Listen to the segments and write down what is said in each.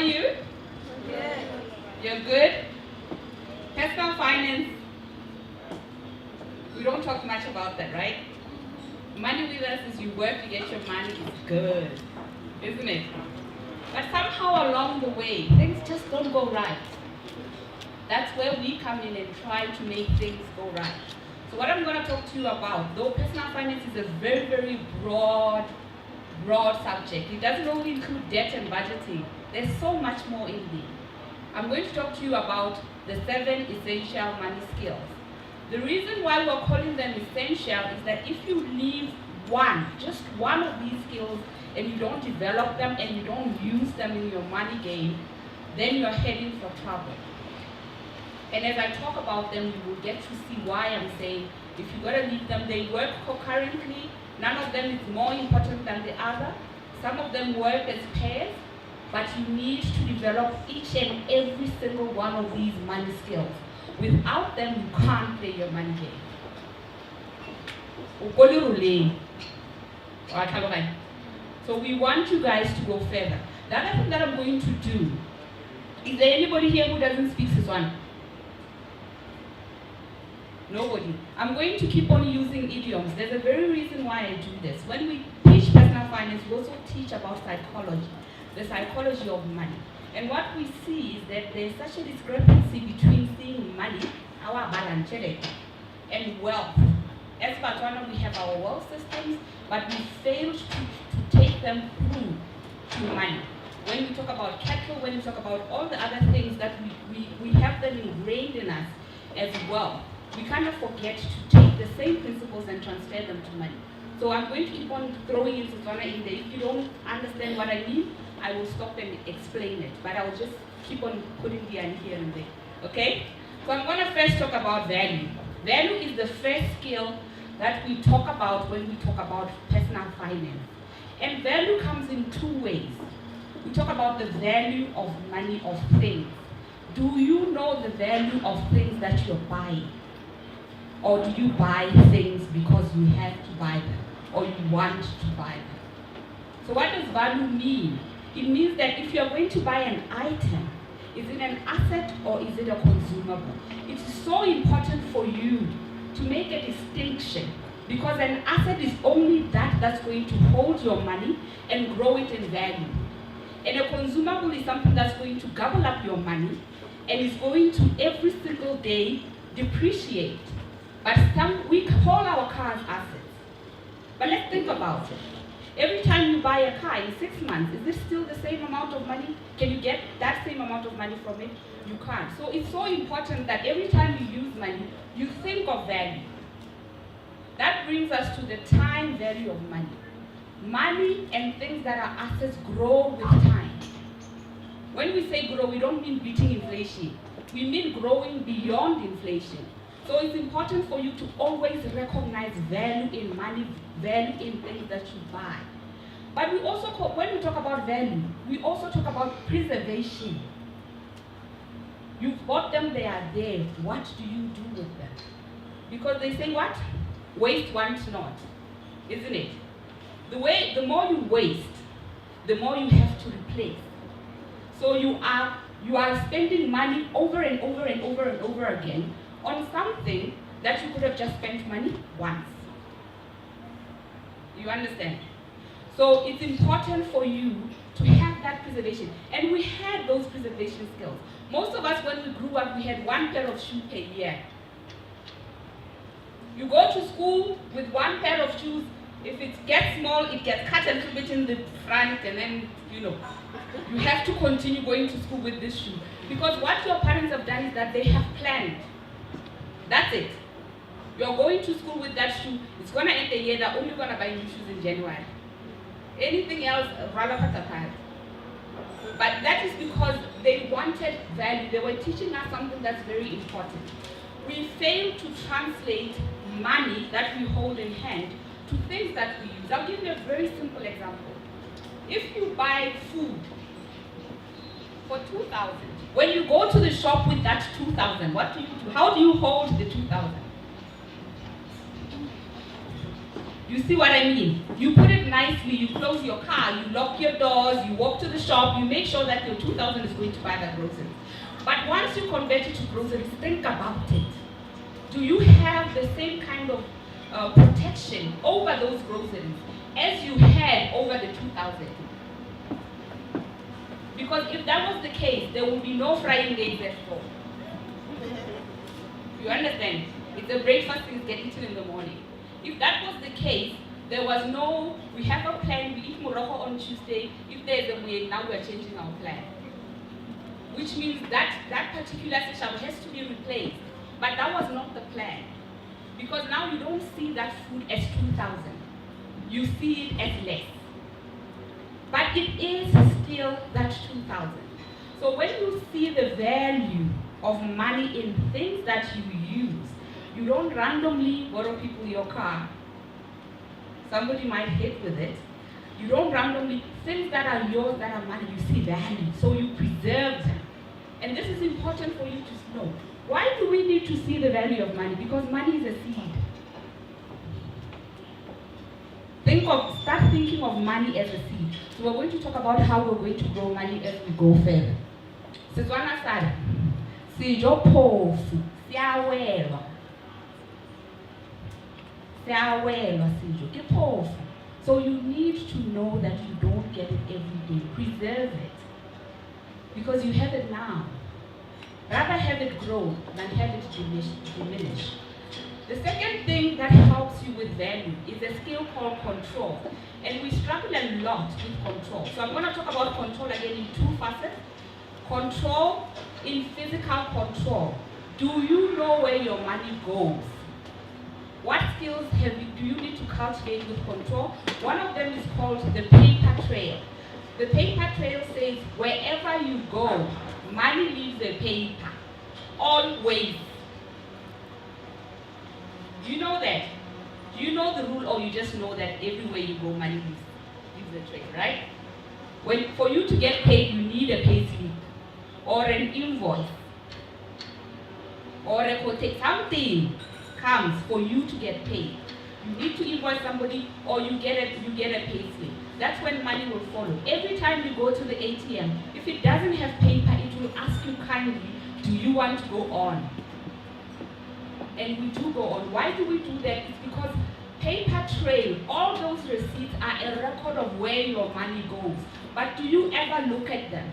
you? Good. You're good? Personal finance, we don't talk much about that, right? Money with us is you work to get your money is good, isn't it? But somehow along the way, things just don't go right. That's where we come in and try to make things go right. So what I'm going to talk to you about, though personal finance is a very, very broad subject. It doesn't only include debt and budgeting. There's so much more in there. I'm going to talk to you about the 7 essential money skills. The reason why we're calling them essential is that if you leave just one of these skills, and you don't develop them and you don't use them in your money game, then you're heading for trouble. And as I talk about them, you will get to see why I'm saying if you've got to leave them, they work concurrently. None of them is more important than the other. Some of them work as pairs, but you need to develop each and every single one of these money skills. Without them, you can't play your money game. So we want you guys to go further. The other thing that I'm going to do, is there anybody here who doesn't speak Setswana? Nobody. I'm going to keep on using idioms. There's a very reason why I do this. When we teach personal finance, we also teach about psychology, the psychology of money. And what we see is that there's such a discrepancy between seeing money, our balance sheet, and wealth. As Botswana, we have our wealth systems, but we failed to take them through to money. When we talk about capital, when we talk about all the other things that we have them ingrained in us as wealth, we kind of forget to take the same principles and transfer them to money. So I'm going to keep on throwing in Setswana in there. If you don't understand what I mean, I will stop and explain it. But I will just keep on putting the and here and there. Okay? So I'm going to first talk about value. Value is the first skill that we talk about when we talk about personal finance. And value comes in 2 ways. We talk about the value of money, of things. Do you know the value of things that you're buying? Or do you buy things because you have to buy them, or you want to buy them? So what does value mean? It means that if you're going to buy an item, is it an asset or is it a consumable? It is so important for you to make a distinction, because an asset is only that's going to hold your money and grow it in value. And a consumable is something that's going to gobble up your money and is going to every single day depreciate. But we call our cars assets. But let's think about it. Every time you buy a car in 6 months, is it still the same amount of money? Can you get that same amount of money from it? You can't. So it's so important that every time you use money, you think of value. That brings us to the time value of money. Money and things that are assets grow with time. When we say grow, we don't mean beating inflation. We mean growing beyond inflation. So it's important for you to always recognize value in money, value in things that you buy. But we also, when we talk about value, we also talk about preservation. You've bought them, they are there. What do you do with them? Because they say what? Waste wants not, isn't it? The more you waste, the more you have to replace. So you are spending money over and over and over and over again on something that you could have just spent money once. You understand? So it's important for you to have that preservation. And we had those preservation skills. Most of us, when we grew up, we had 1 pair of shoes per year. You go to school with 1 pair of shoes. If it gets small, it gets cut a little bit in the front, and then, you have to continue going to school with this shoe. Because what your parents have done is that they have planned. That's it. You're going to school with that shoe. It's going to end the year. They're only going to buy new shoes in January. Anything else, rather put apart. But that is because they wanted value. They were teaching us something that's very important. We fail to translate money that we hold in hand to things that we use. I'll give you a very simple example. If you buy food for 2,000, when you go to the shop with that 2,000, what do you do? How do you hold the 2,000? You see what I mean? You put it nicely, you close your car, you lock your doors, you walk to the shop, you make sure that your 2,000 is going to buy the groceries. But once you convert it to groceries, think about it. Do you have the same kind of protection over those groceries as you had over the 2,000? Because if that was the case, there would be no frying days at all. You understand? It's a breakfast things get eaten in the morning. If that was the case, there was no, we have a plan, we eat Morocco on Tuesday. If there's a way, now we're changing our plan. Which means that particular system has to be replaced. But that was not the plan. Because now you don't see that food as 2,000. You see it as less. But it is still that 2,000. So when you see the value of money in things that you use, you don't randomly borrow people your car. Somebody might hit with it. You don't randomly, things that are yours, that are money, you see value. So you preserve them. And this is important for you to know. Why do we need to see the value of money? Because money is a seed. Start thinking of money as a seed. So we're going to talk about how we're going to grow money as we go further. Setswana sari, sijo phofu, siyawelwa. Siyawelwa sijo, ke phofu. So you need to know that you don't get it every day. Preserve it. Because you have it now. Rather have it grow than have it diminish. The second thing that helps you with value is a skill called control. And we struggle a lot with control. So I'm going to talk about control again in two facets. Control in physical control. Do you know where your money goes? What skills do you need to cultivate with control? One of them is called the paper trail. The paper trail says wherever you go, money leaves a paper. Always. Do you know that? Do you know the rule, or you just know that everywhere you go, money leaves a trail, right? For you to get paid, you need a pay slip, or an invoice, or a quotation. Something comes for you to get paid. You need to invoice somebody, or you get a pay slip. That's when money will follow. Every time you go to the ATM, if it doesn't have paper, it will ask you kindly, do you want to go on? And we do go on. Why do we do that? It's because paper trail, all those receipts are a record of where your money goes. But do you ever look at them?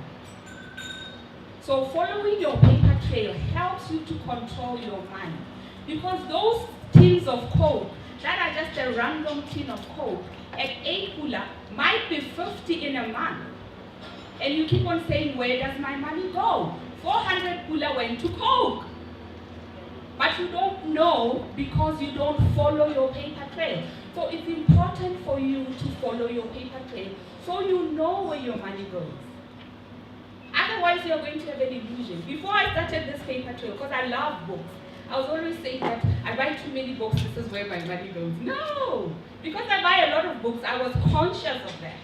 So following your paper trail helps you to control your money. Because those tins of Coke, that are just a random tin of Coke, at 8 kula, might be 50 in a month. And you keep on saying, where does my money go? 400 kula went to Coke. But you don't know because you don't follow your paper trail. So it's important for you to follow your paper trail so you know where your money goes. Otherwise, you're going to have an illusion. Before I started this paper trail, because I love books, I was always saying that I buy too many books, this is where my money goes. No! Because I buy a lot of books, I was conscious of that.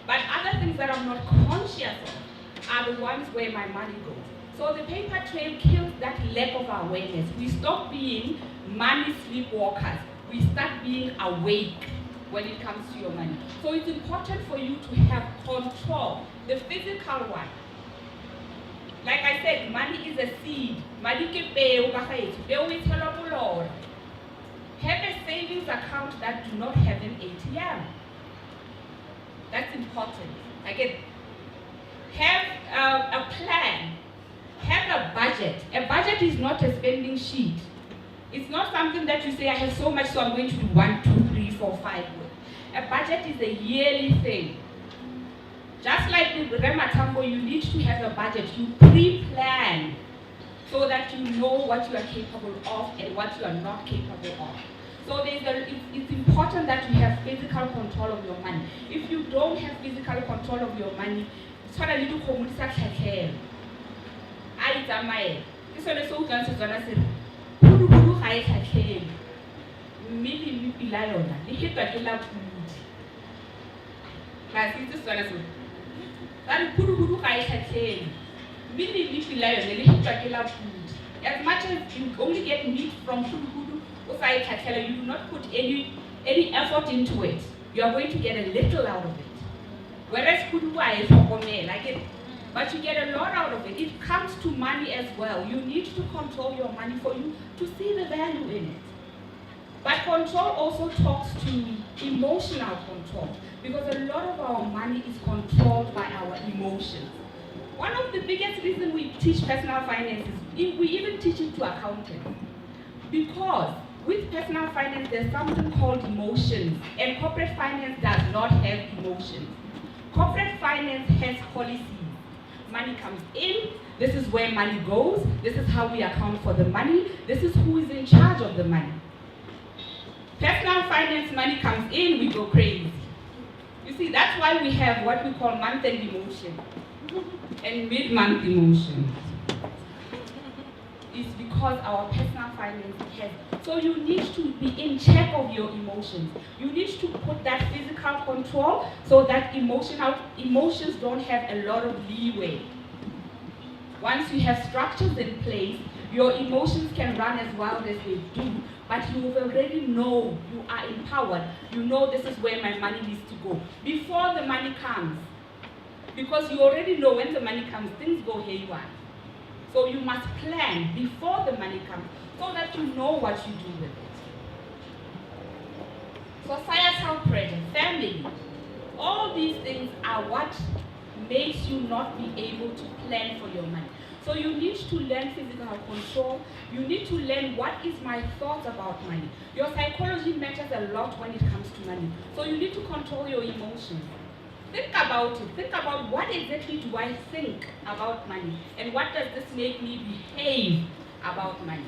But other things that I'm not conscious of are the ones where my money goes. So the paper trail kills that lack of awareness. We stop being money sleepwalkers. We start being awake when it comes to your money. So it's important for you to have control, the physical one. Like I said, money is a seed. Have a savings account that do not have an ATM. That's important. Again, have a plan. Have a budget. A budget is not a spending sheet. It's not something that you say, I have so much, so I'm going to do 1, 2, 3, 4, 5 with. A budget is a yearly thing. Just like with Rematambo, you need to have a budget. You pre-plan so that you know what you are capable of and what you are not capable of. So it's important that you have physical control of your money. If you don't have physical control of your money, it's what I need to communicate. I tsamaye ke sone se utlwang Setswana se re phuduhudu ga e tlhatlhele mme le pila yona le hetwa ke la pudi ga se itse Setswana se ba re phuduhudu ga e tlhatlhele mme le pila yona le hetwa ke la pudi. As much as you only get meat from phuduhudu o sa e tlhatlhela, you do not put any any effort into it, you are going to get a little out of it. Whereas but you get a lot out of it. It comes to money as well. You need to control your money for you to see the value in it. But control also talks to emotional control, because a lot of our money is controlled by our emotions. One of the biggest reasons we teach personal finance is we even teach it to accountants. Because with personal finance, there's something called emotions, and corporate finance does not have emotions. Corporate finance has policies. Money comes in, this is where money goes, this is how we account for the money, this is who is in charge of the money. Personal finance money comes in, we go crazy. You see, that's why we have what we call month-end emotion and mid-month emotion. It's because our personal finance has. So you need to be in check of your emotions. You need to put that physical control so that emotions don't have a lot of leeway. Once you have structures in place, your emotions can run as wild as they do, but you already know you are empowered. You know this is where my money needs to go before the money comes. Because you already know when the money comes, things go haywire. So you must plan before the money comes so that you know what you do with it. Societal pressure, family, all these things are what makes you not be able to plan for your money. So you need to learn physical control. You need to learn what is my thoughts about money. Your psychology matters a lot when it comes to money. So you need to control your emotions. Think about it. Think about what exactly do I think about money, and what does this make me behave about money?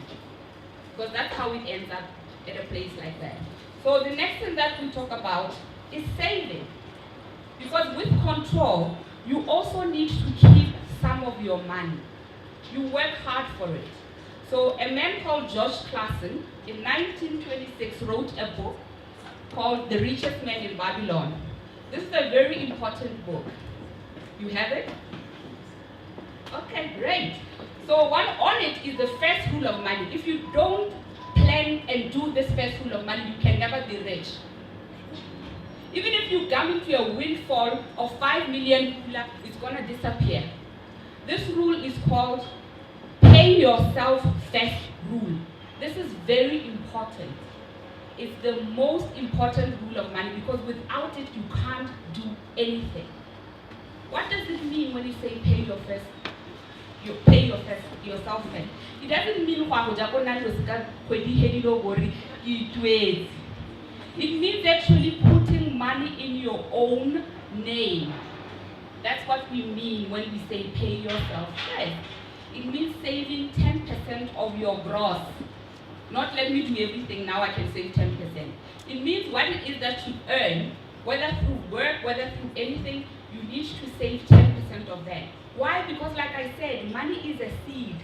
Because that's how it ends up at a place like that. So the next thing that we talk about is saving. Because with control, you also need to keep some of your money. You work hard for it. So a man called George Clason in 1926 wrote a book called The Richest Man in Babylon. This is a very important book. You have it? Okay, great. So one on it is the first rule of money. If you don't plan and do this first rule of money, you can never be rich. Even if you come into a windfall of 5 million, it's going to disappear. This rule is called pay yourself first rule. This is very important. It's the most important rule of money, because without it, you can't do anything. What does it mean when you say pay yourself first? It doesn't mean it means actually putting money in your own name. That's what we mean when we say pay yourself first. It means saving 10% of your gross. Not let me do everything, now I can save 10%. It means what it is that you earn, whether through work, whether through anything, you need to save 10% of that. Why? Because like I said, money is a seed.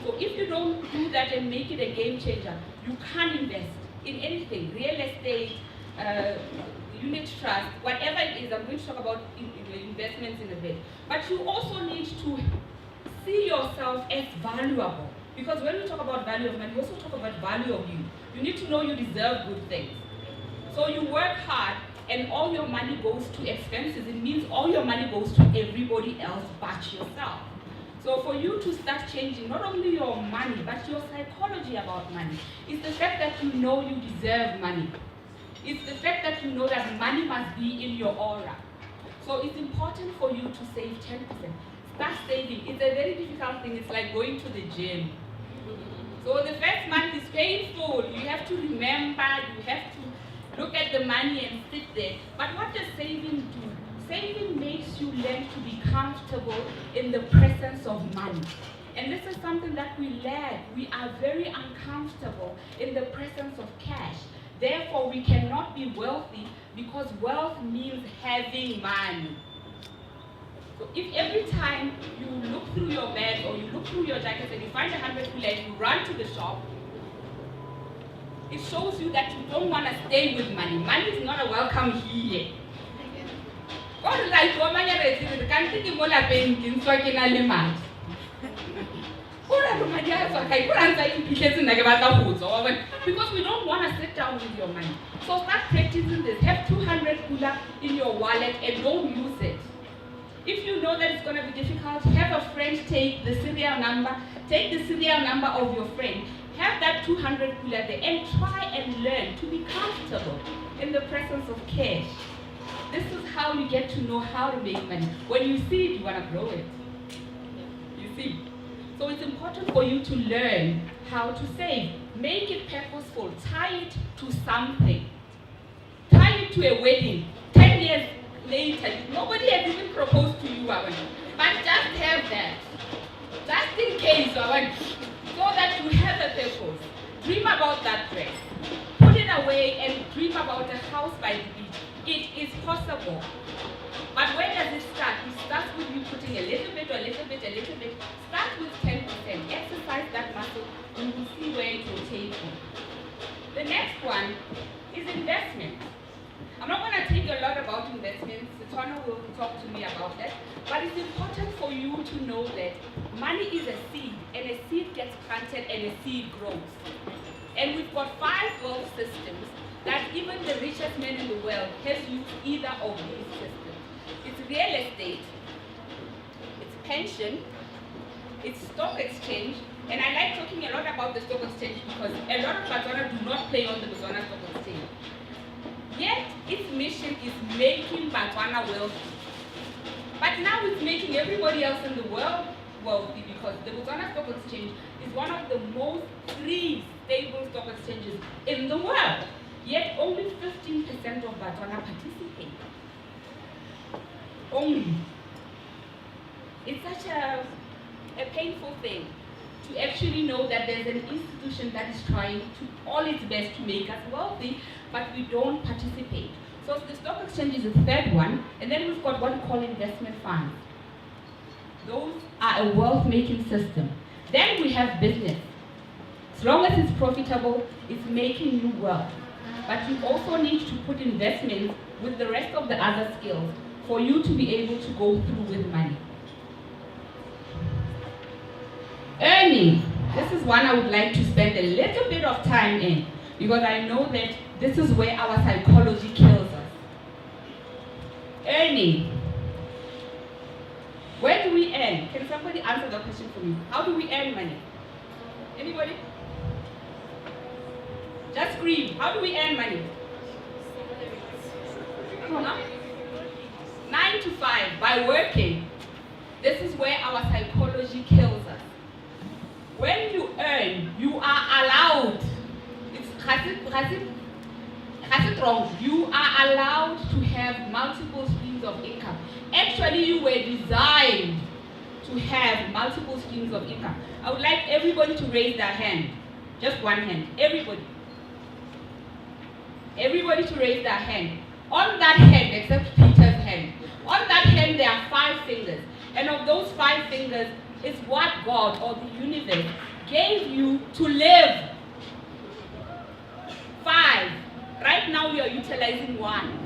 So if you don't do that and make it a game changer, you can't invest in anything, real estate, unit trust, whatever it is. I'm going to talk about investments in a bit. But you also need to see yourself as valuable. Because when we talk about value of money, we also talk about value of you. You need to know you deserve good things. So you work hard and all your money goes to expenses. It means all your money goes to everybody else but yourself. So for you to start changing not only your money, but your psychology about money, it's the fact that you know you deserve money. It's the fact that you know that money must be in your aura. So it's important for you to save 10%. Start saving. It's a very difficult thing. It's like going to the gym. So the first month is painful. You have to remember, you have to look at the money and sit there. But what does saving do? Saving makes you learn to be comfortable in the presence of money. And this is something that we learn. We are very uncomfortable in the presence of cash. Therefore, we cannot be wealthy because wealth means having money. So if every time you look through your bag or you look through your jacket and you find 100 kula and you run to the shop, it shows you that you don't want to stay with money. Money is not a welcome here. Because we don't want to sit down with your money. So start practicing this. Have 200 kula in your wallet and don't use it. If you know that it's going to be difficult, have a friend take the serial number of your friend. Have that 200 kula there and try and learn to be comfortable in the presence of cash. This is how you get to know how to make money. When you see it, you want to grow it. You see? So it's important for you to learn how to save. Make it purposeful. Tie it to something. Tie it to a wedding. 10 years later, nobody has even proposed to you, but just have that. Just in case, so that you have a purpose. Dream about that dress. Put it away and dream about a house by the beach. It is possible. But where does it start? It starts with you putting a little bit. Start with 10%. Exercise that muscle and you will see where it will take you. The next one is investment. I'm not going to take a lot about investments. Tona will talk to me about that. But it's important for you to know that money is a seed, and a seed gets planted and a seed grows. And we've got 5 world systems that even the richest man in the world has used either of these systems. It's real estate, it's pension, it's stock exchange, and I like talking a lot about the stock exchange because a lot of Botswana do not play on the Botswana stock exchange. Yet, its mission is making Botswana wealthy. But now it's making everybody else in the world wealthy because the Botswana stock exchange is one of the most free, stable stock exchanges in the world. Yet only 15% of Botswana participate. Only. It's such a painful thing to actually know that there's an institution that is trying to all its best to make us wealthy, but we don't participate. So the stock exchange is the third one, and then we've got what we call investment funds. Those are a wealth-making system. Then we have business. As long as it's profitable, it's making you wealth. But you also need to put investments with the rest of the other skills for you to be able to go through with money. Earning. This is one I would like to spend a little bit of time in because I know that this is where our psychology kills us. Earning. Where do we earn? Can somebody answer that question for me? How do we earn money? Anybody? Just scream. How do we earn money? Huh? 9 to 5 by working. This is where our psychology kills us. When you earn, you are allowed. It's wrong. You are allowed to have multiple streams of income. Actually, you were designed to have multiple streams of income. I would like everybody to raise their hand. Just one hand. Everybody. Everybody to raise their hand. On that hand, except Peter's hand. On that hand, there are 5 fingers. And of those 5 fingers is what God or the universe gave you to live. 5. Right now, we are utilizing 1.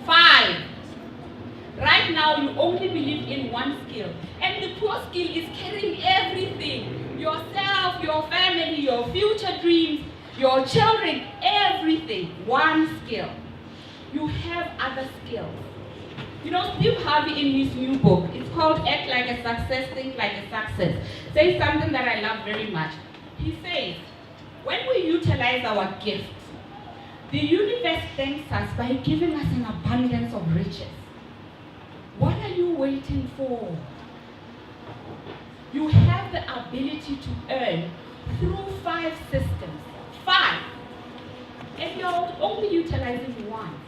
5. Right now, you only believe in 1 skill. And the poor skill is carrying everything. Yourself, your family, your future dreams, your children, everything. 1 skill. You have other skills. You know, Steve Harvey in his new book, it's called Act Like a Success, Think Like a Success, says something that I love very much. He says, when we utilize our gifts, the universe thanks us by giving us an abundance of riches. What are you waiting for? You have the ability to earn through 5 systems. 5. And you're only utilizing 1.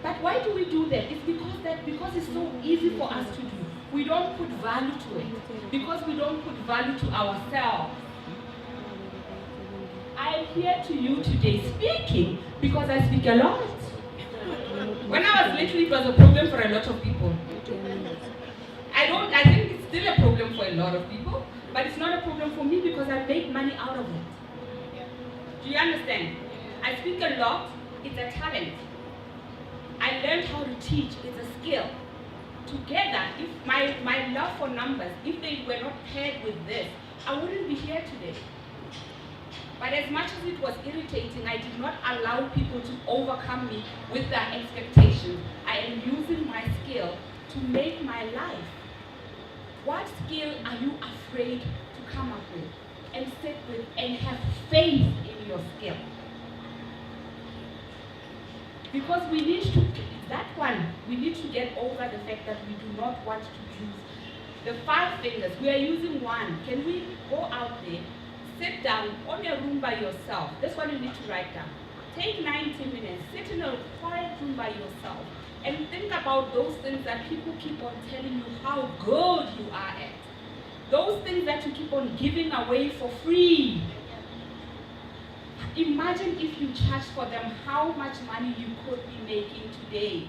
But why do we do that? It's because it's so easy for us to do. We don't put value to it. Because we don't put value to ourselves. I'm here to you today speaking because I speak a lot. When I was little, it was a problem for a lot of people. I think it's still a problem for a lot of people, but it's not a problem for me because I make money out of it. Do you understand? I speak a lot, it's a talent. I learned how to teach, it's a skill. together, if my love for numbers, if they were not paired with this, I wouldn't be here today. But as much as it was irritating, I did not allow people to overcome me with their expectations. I am using my skill to make my life. What skill are you afraid to come up with and sit with and have faith in your skill? Because we need to, that one, we need to get over the fact that we do not want to use the 5 fingers. We are using one. Can we go out there, sit down on a room by yourself? This one you need to write down. Take 90 minutes, sit in a quiet room by yourself, and think about those things that people keep on telling you how good you are at. Those things that you keep on giving away for free. Imagine if you charged for them, how much money you could be making today.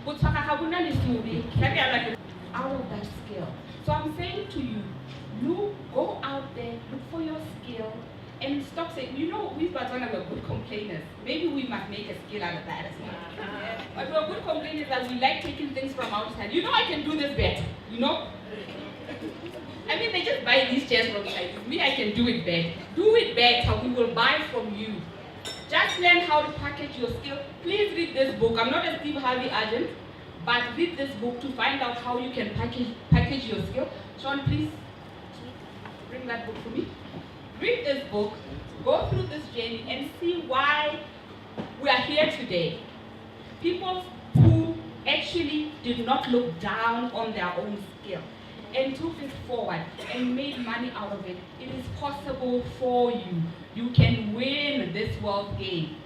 Out of that skill. So I'm saying to you, go out there, look for your skill, and stop saying, we Botswana were good complainers. Maybe we must make a skill out of that as well. But we're good complainers that we like taking things from outside. I can do this better, I mean, they just buy these chairs from Chinese. Me, I can do it better. Do it better, we will buy from you. Just learn how to package your skill. Please read this book. I'm not a Steve Harvey agent, but read this book to find out how you can package your skill. Sean, please bring that book for me. Read this book, go through this journey, and see why we are here today. People who actually did not look down on their own skill and took it forward and made money out of it. It is possible for you. You can win this world game.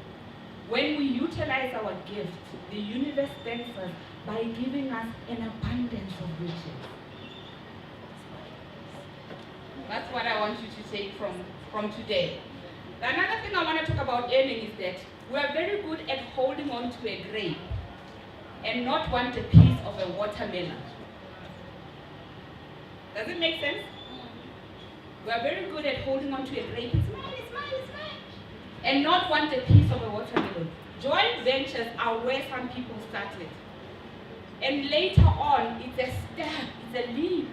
When we utilize our gifts, the universe thanks us by giving us an abundance of riches. That's what I want you to take from today. Another thing I want to talk about earning is that we are very good at holding on to a grape and not want a piece of a watermelon. Does it make sense? We are very good at holding on to a grape. It's mine, it's mine, it's mine. And not want a piece of a watermelon. Joint ventures are where some people started. And later on, it's a step, it's a leap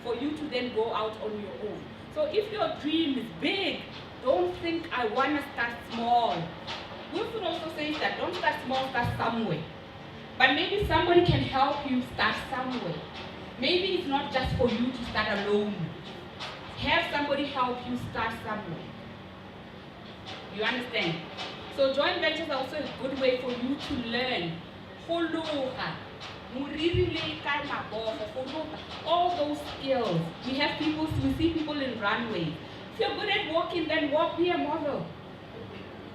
for you to then go out on your own. So if your dream is big, don't think I want to start small. Wilson also says that don't start small, start somewhere. But maybe somebody can help you start somewhere. Maybe it's not just for you to start alone. Have somebody help you start somewhere. You understand? So joint ventures are also a good way for you to learn. All those skills. We see people in runways. If you're good at walking, then walk, be a model.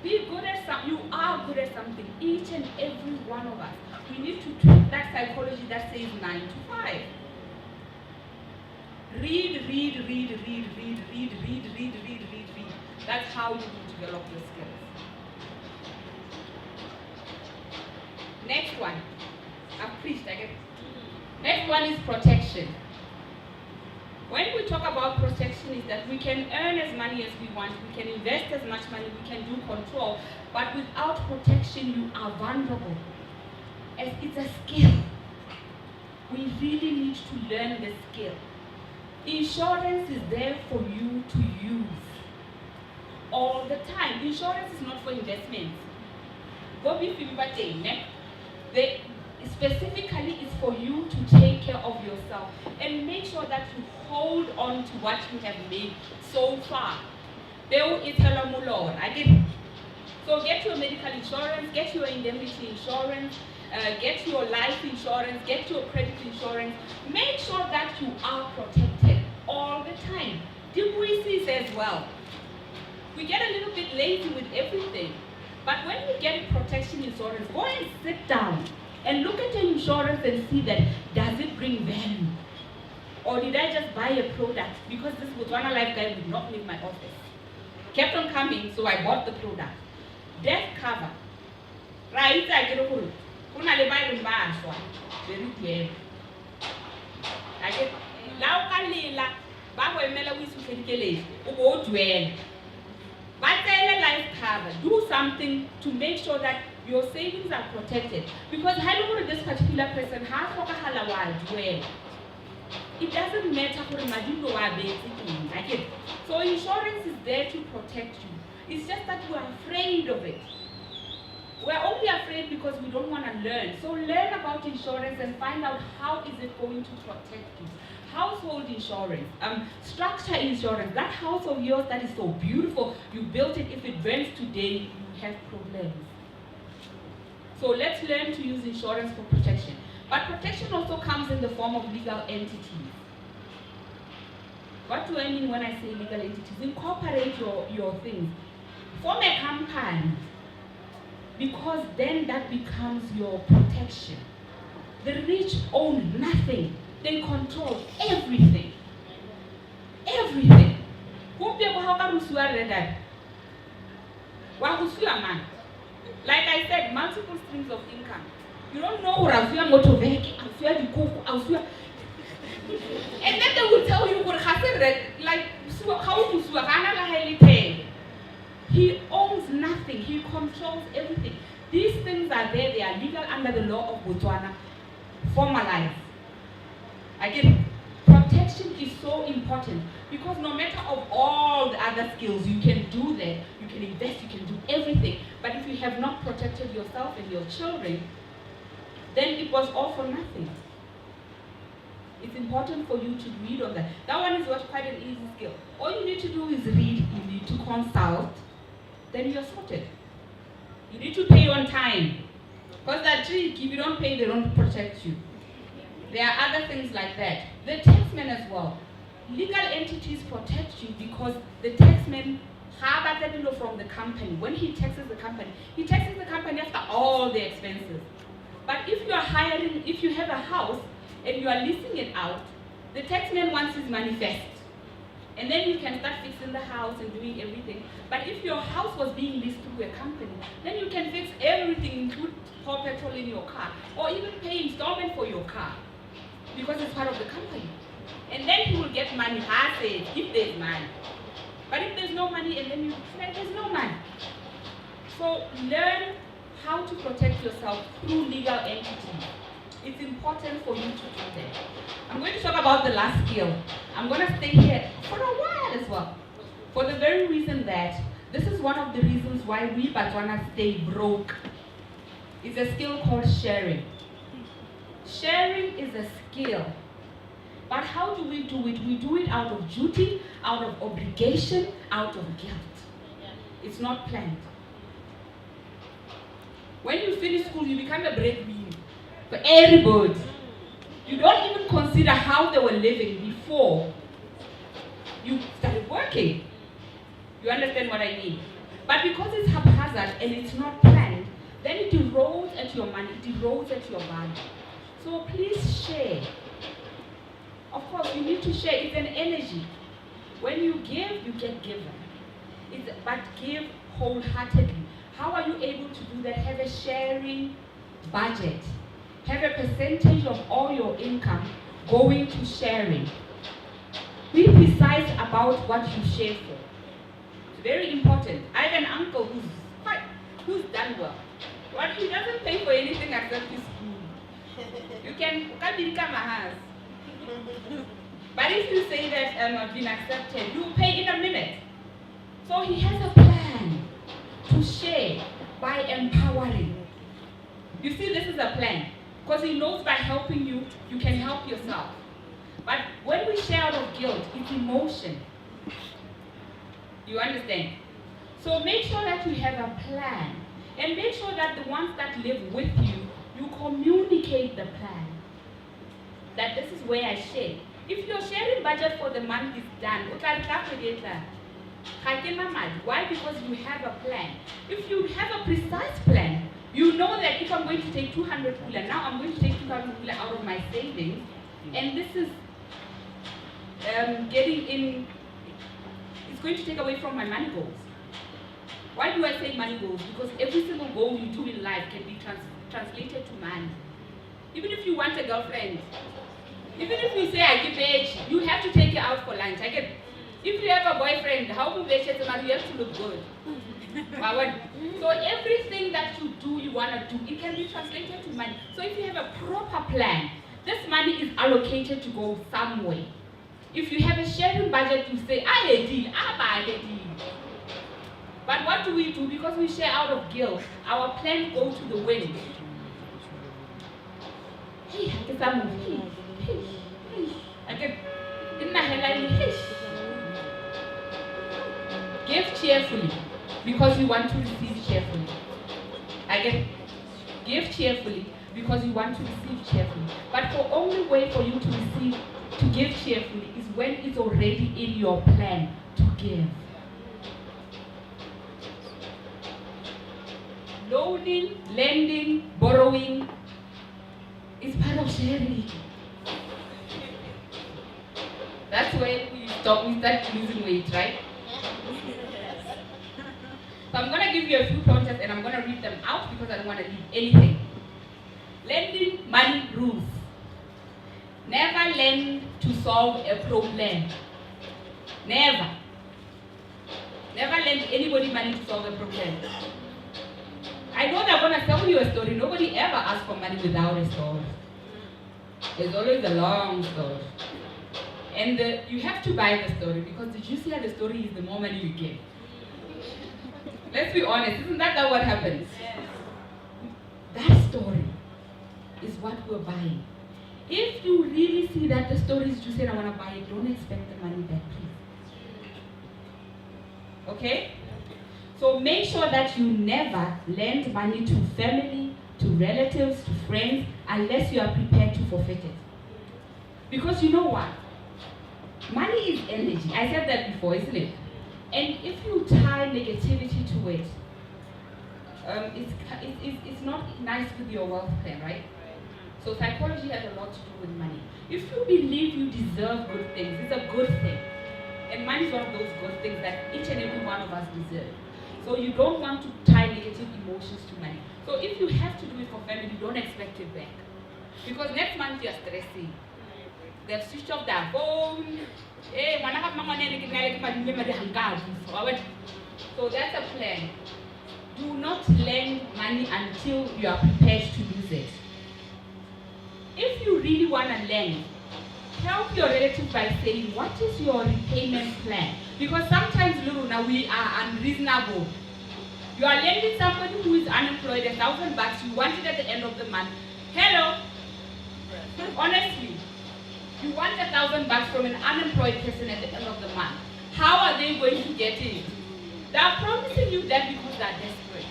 Be good at something. You are good at something. Each and every one of us. We need to tweak that psychology that says 9 to 5. Read. That's how you will develop your skills. Next one. I've preached again. Next one is protection. When we talk about protection, is that we can earn as money as we want, we can invest as much money, we can do control, but without protection, you are vulnerable. As it's a skill. We really need to learn the skill. Insurance is there for you to use all the time. Insurance is not for investments. Specifically is for you to take care of yourself and make sure that you hold on to what you have made so far. So get your medical insurance, get your indemnity insurance, get your life insurance, get your credit insurance. Make sure that you are protected all the time. Debriefs as well. We get a little bit lazy with everything, but when you get protection insurance, go and sit down and look at your insurance and see that, does it bring value? Or did I just buy a product because this Botswana Life guy would not leave my office? Kept on coming, so I bought the product. Death cover. Right, I get over. Very well. I get now Kalila, Babo we suffocate. Ugo dwell. But life cover. Do something to make sure that your savings are protected. Because this particular person has well. It doesn't matter so insurance is there to protect you. It's just that we're afraid of it. We're only afraid because we don't want to learn. So learn about insurance and find out how is it going to protect you. Household insurance, structure insurance. That house of yours that is so beautiful, you built it, if it burns today, you have problems. So let's learn to use insurance for protection. But protection also comes in the form of legal entities. What do I mean when I say legal entities? Incorporate your things. Form a company, because then that becomes your protection. The rich own nothing. They control everything. Everything. Like I said, multiple streams of income. You don't know what and then they will tell you what like how to he owns nothing, he controls everything. These things are there, they are legal under the law of Botswana, formalized. Again, protection is so important because no matter of all the other skills, you can do that, you can invest, you can do everything. But if you have not protected yourself and your children, then it was all for nothing. It's important for you to read on that. That one is quite an easy skill. All you need to do is read, you need to consult, then you're sorted. You need to pay on time. Because that trick, if you don't pay, they don't protect you. There are other things like that. The taxman as well. Legal entities protect you because the taxman from the company. When he taxes the company after all the expenses. But if you are hiring, if you have a house and you are leasing it out, the taxman wants his money first. And then you can start fixing the house and doing everything. But if your house was being leased through a company, then you can fix everything, include pour petrol in your car, or even pay installment for your car, because it's part of the company. And then he will get money, if there's money. But if there's no money, and then you say there's no money. So learn how to protect yourself through legal entities. It's important for you to do that. I'm going to talk about the last skill. I'm going to stay here for a while as well. For the very reason that this is one of the reasons why we Botswana stay broke. It's a skill called sharing. Sharing is a skill. But how do we do it? We do it out of duty, out of obligation, out of guilt. It's not planned. When you finish school, you become a breadwinner for everybody. You don't even consider how they were living before you started working. You understand what I mean? But because it's haphazard and it's not planned, then it erodes at your money, it erodes at your value. So please share. Of course, you need to share. It's an energy. When you give, you get given. But give wholeheartedly. How are you able to do that? Have a sharing budget. Have a percentage of all your income going to sharing. Be precise about what you share for. It's very important. I have an uncle who's done well. What he doesn't pay for anything except his food. You can become a house. But if you say that I've been accepted, you pay in a minute. So he has a plan to share by empowering. You see, this is a plan. Because he knows by helping you, you can help yourself. But when we share out of guilt, it's emotion. You understand? So make sure that you have a plan. And make sure that the ones that live with you, you communicate the plan. That this is where I share. If your sharing budget for the month is done, why? Because you have a plan. If you have a precise plan, you know that if I'm going to take 200 kula, now I'm going to take 2,000 kula out of my savings, and this is getting in, it's going to take away from my money goals. Why do I say money goals? Because every single goal you do in life can be translated to money. Even if you want a girlfriend, even if you say I give age, you have to take her out for lunch. If you have a boyfriend, how do you have to look good? So everything that you do, you want to do, it can be translated to money. So if you have a proper plan, this money is allocated to go somewhere. If you have a sharing budget, you say, I a deal, I buy a deal. But what do we do? Because we share out of guilt, our plans go to the wind. Hey, I get some Give cheerfully, because you want to receive cheerfully. Give cheerfully, because you want to receive cheerfully. But the only way for you to give cheerfully is when it's already in your plan to give. Loaning, lending, borrowing is part of sharing. That's where we start losing weight, right? So I'm going to give you a few pointers and I'm going to read them out because I don't want to leave anything. Lending money rules. Never lend to solve a problem. Never. Never lend anybody money to solve a problem. I know they're going to tell you a story. Nobody ever asks for money without a story. There's always a long story. And you have to buy the story because the juicier the story is, the more money you give. Let's be honest, isn't that what happens? That story is what we're buying. If you really see that the story is juicy and I want to buy it, don't expect the money back, please. Okay? So make sure that you never lend money to family, to relatives, to friends, unless you are prepared to forfeit it. Because you know what? Money is energy. I said that before, isn't it? And if you tie negativity to it, it's not nice with your wealth plan, right? So psychology has a lot to do with money. If you believe you deserve good things, it's a good thing. And money is one of those good things that each and every one of us deserve. So you don't want to tie negative emotions to money. So if you have to do it for family, don't expect it back. Because next month you're stressing. They've switched off their phone. So that's a plan. Do not lend money until you are prepared to use it. If you really want to lend, help your relative by saying, what is your repayment plan? Because sometimes, Luruna, we are unreasonable. You are lending somebody who is unemployed $1,000, you want it at the end of the month. Hello? Honestly, you want $1,000 from an unemployed person at the end of the month. How are they going to get it? They are promising you that because they are desperate.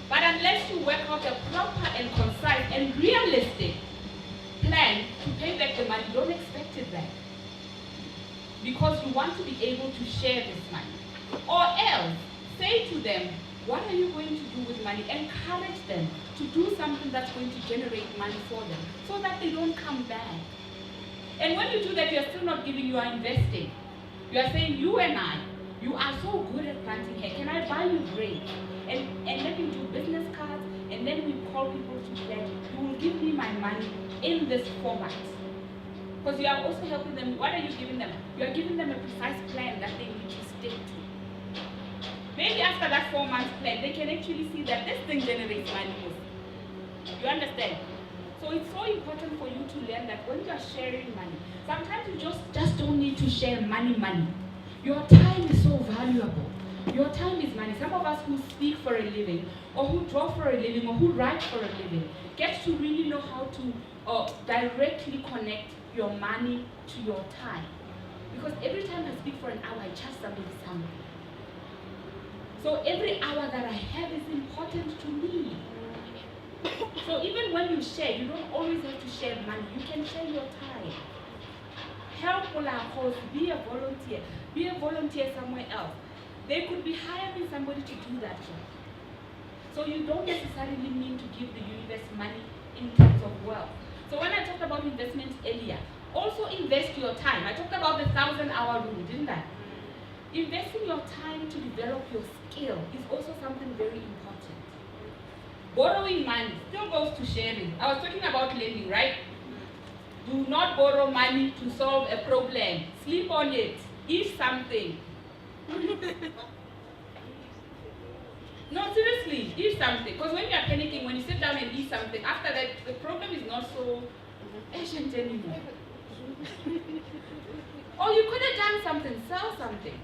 But unless you work out a proper and concise and realistic plan to pay back the money, don't expect it back. Because you want to be able to share this money. Or else, say to them, what are you going to do with money? Encourage them to do something that's going to generate money for them so that they don't come back. And when you do that, you're still not giving, you are investing. You are saying, you and I, you are so good at planting hair. Can I buy you grain? And let me do business cards, and then we call people to pledge. You will give me my money in this format. Because you are also helping them. What are you giving them? You are giving them a precise plan that they need to stick to. Maybe after that 4-month plan, they can actually see that this thing generates money. You understand? So it's so important for you to learn that when you are sharing money, sometimes you just don't need to share money. Your time is so valuable. Your time is money. Some of us who speak for a living, or who draw for a living, or who write for a living, get to really know how to directly connect your money to your time. Because every time I speak for an hour, I charge somebody something. So every hour that I have is important to me. So even when you share, you don't always have to share money. You can share your time. Help Molaya Kgosi, be a volunteer. Be a volunteer somewhere else. They could be hiring somebody to do that job. So you don't necessarily need to give the universe money in terms of wealth. So when I talked about investments earlier, also invest your time. I talked about the 1,000-hour rule, didn't I? Investing your time to develop your skill is also something very important. Borrowing money still goes to sharing. I was talking about lending, right? Do not borrow money to solve a problem. Sleep on it. Eat something. No, seriously, eat something. Because when you are panicking, when you sit down and eat something, after that, the problem is not so urgent anymore. Or you could have done something, sell something.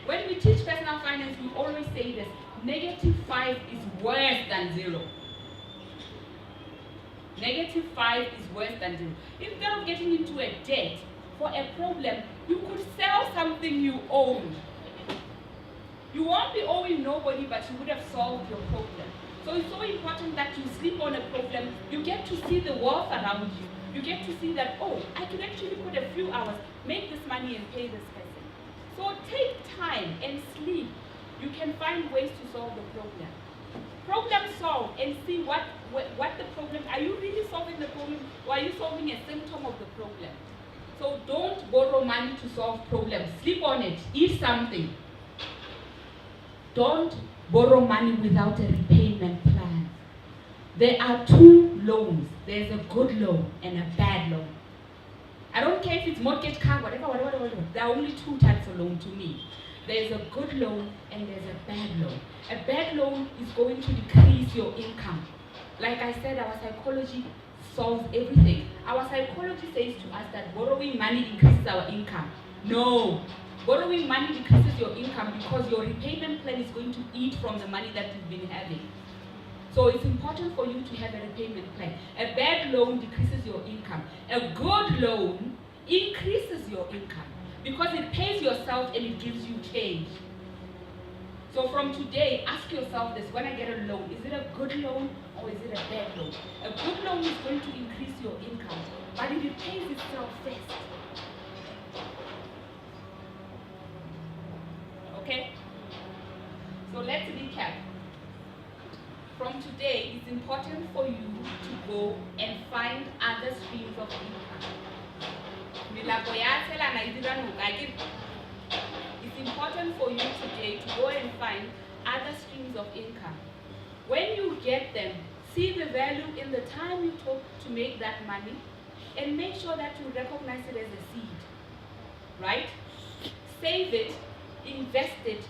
When we teach personal finance, we always say this, -5 is worse than 0. -5 is worse than 0. Instead of getting into a debt for a problem, you could sell something you own. You won't be owing nobody, but you would have solved your problem. So it's so important that you sleep on a problem. You get to see the wealth around you. You get to see that, oh, I could actually put a few hours, make this money and pay this person. So take time and sleep. You can find ways to solve the problem. Problem solve and see what the problem, are you really solving the problem or are you solving a symptom of the problem? So don't borrow money to solve problems. Sleep on it, eat something. Don't borrow money without a repayment plan. There are 2 loans. There's a good loan and a bad loan. I don't care if it's mortgage, car, whatever. There are only 2 types of loan to me. There's a good loan and there's a bad loan. A bad loan is going to decrease your income. Like I said, our psychology solves everything. Our psychology says to us that borrowing money increases our income. No. Borrowing money decreases your income because your repayment plan is going to eat from the money that you've been having. So it's important for you to have a repayment plan. A bad loan decreases your income. A good loan increases your income because it pays yourself and it gives you change. So from today, ask yourself this, when I get a loan, is it a good loan or is it a bad loan? A good loan is going to increase your income, but it pays itself first. Okay? So let's recap. From today, it's important for you to go and find other streams of income. It's important for you today to go and find other streams of income. When you get them, see the value in the time you took to make that money and make sure that you recognize it as a seed, right? Save it, invest it,